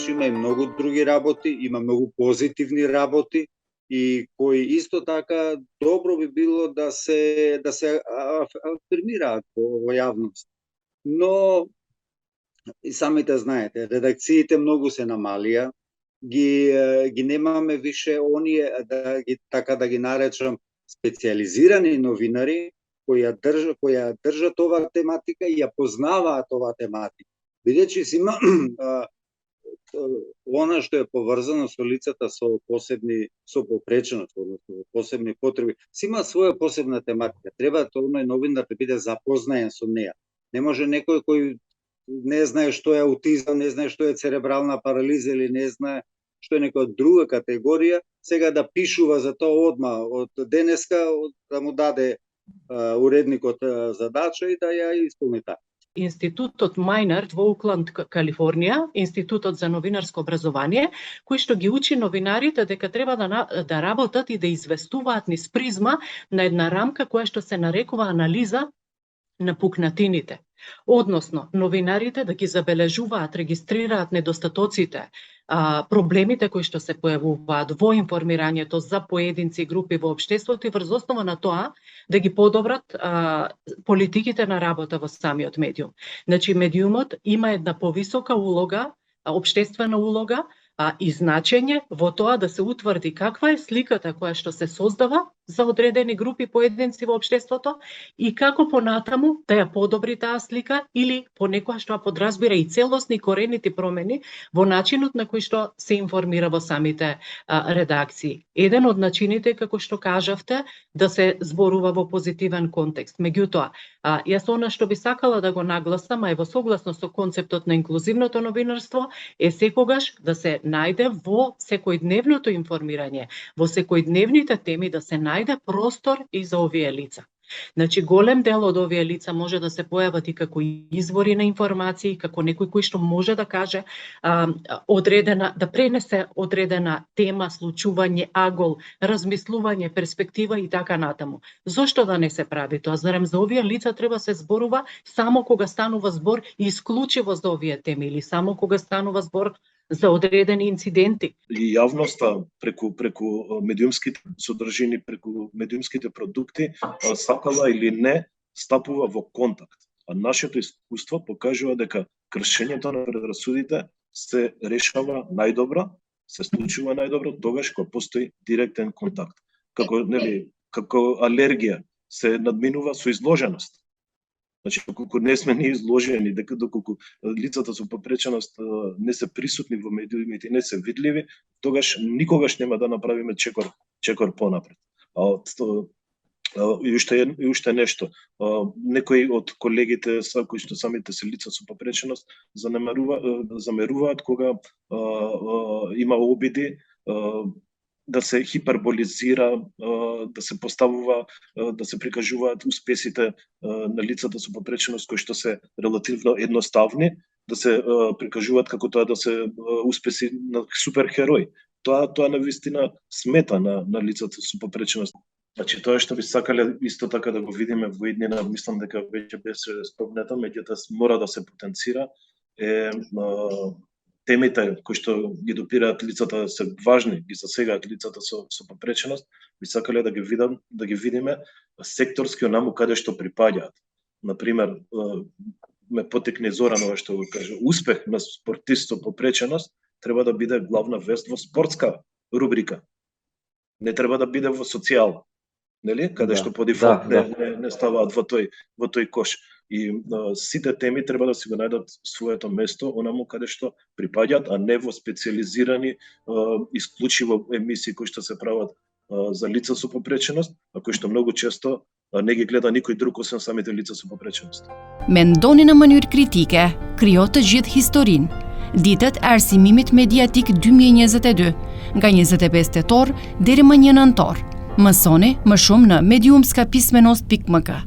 Значи има и многу други работи, има многу позитивни работи и кои исто така добро би било да се афирмираат во јавност. Но и самите знаете, редакциите многу се намалија, ги немаме више оние да ги наречам специјализирани новинари кои ја држат оваа тематика и ја познаваат оваа тематика. Бидејќи си има она што е поврзано со лицата со попреченост, односно посебни потреби, си има своја посебна тематика. Треба тој новинар да биде запознаен со неа. Не може некој кој не знае што е аутизам, не знае што е церебрална парализа или не знае што е некоја друга категорија, сега да пишува за тоа одма од денеска да му даде уредникот задача и да ја исполни таа. Институтот Мајнард во Оукланд, Калифорнија, Институтот за новинарско образование, кој што ги учи новинарите дека треба да работат и да известуваат низ призма на една рамка која што се нарекува анализа на пукнатините. Односно, новинарите да ги забележуваат, регистрираат недостатоците, проблемите кои што се појавуваат во информирањето за поединци и групи во општеството и врз основа на тоа да ги подобрат политиките на работа во самиот медиум. Значи, медиумот има една повисока улога, општествена улога, и значење во тоа да се утврди каква е сликата која што се создава за одредени групи поединци во општеството и како понатаму да ја подобри таа слика или понекогаш тоа подразбира и целосни коренити промени во начинот на кој што се информира во самите редакции. Еден од начините, како што кажавте, да се зборува во позитивен контекст. Меѓутоа, јас она што би сакала да го нагласам, а е во согласност со концептот на инклузивното новинарство, е секогаш да се најде во секојдневното информирање, во секојдневните теми да се најде простор и за овие лица. Значи, голем дел од овие лица може да се појават и како извори на информации, како некој кој што може да каже да пренесе одредена тема, случување, агол, размислување, перспектива и така натаму. Зошто да не се прави тоа? Зарем за овие лица треба се зборува само кога станува збор исклучиво за овие теми или само кога станува збор за одредени инциденти. И јавноста преку медиумските содржини, преку медиумските продукти, сакала или не, стапува во контакт. А нашето искуство покажува дека кршењето на предрасудите се решава најдобро, се случува најдобро тогаш кога постои директен контакт. Како алергија се надминува со изложеност. Значи, доколку не сме ни изложени, доколку лицата со попреченост не се присутни во медиумите, не се видливи, тогаш никогаш нема да направиме чекор понапред. И уште нешто. Некои од колегите кои што самите се лица со попреченост замеруваат кога има обиди да се хиперболизира, да се поставува, да се прикажуваат успесите на лицата со попреченост кои што се релативно едноставни, да се прикажуваат како тоа да се успеси на суперхерој. Тоа навистина смета на лицата со попреченост. Значи, тоа што би сакале исто така да го видиме во иднина, мислам дека веќе беше спомнето, меѓутоа мора да се потенцира, темите кои што ги допираат лицата се важни, ги засегаат лицата со попреченост, би сакале да ги видиме секторски онаму каде што припаѓаат. Например, ме потекне Зоранова што го каже, успех на спортист со попреченост треба да биде главна вест во спортска рубрика. Не треба да биде во социјала. Нели? Каде што по дефолт не ставаат во тој кош. И сите теми треба да си го најдат своето место онаму каде што припаѓаат, а не во специјализирани исклучиво емисии кои што се прават за лица со попреченост, а кои што многу често не ги гледа никој друг освен самите лица со попреченост. Mendoni në mënyrë kritike, krijo të gjithë historinë. Ditët e arsimimit mediatik 2022, nga 25 tetor deri më 1 nëntor. Mësoni më shumë në mediumskapismenost.mk.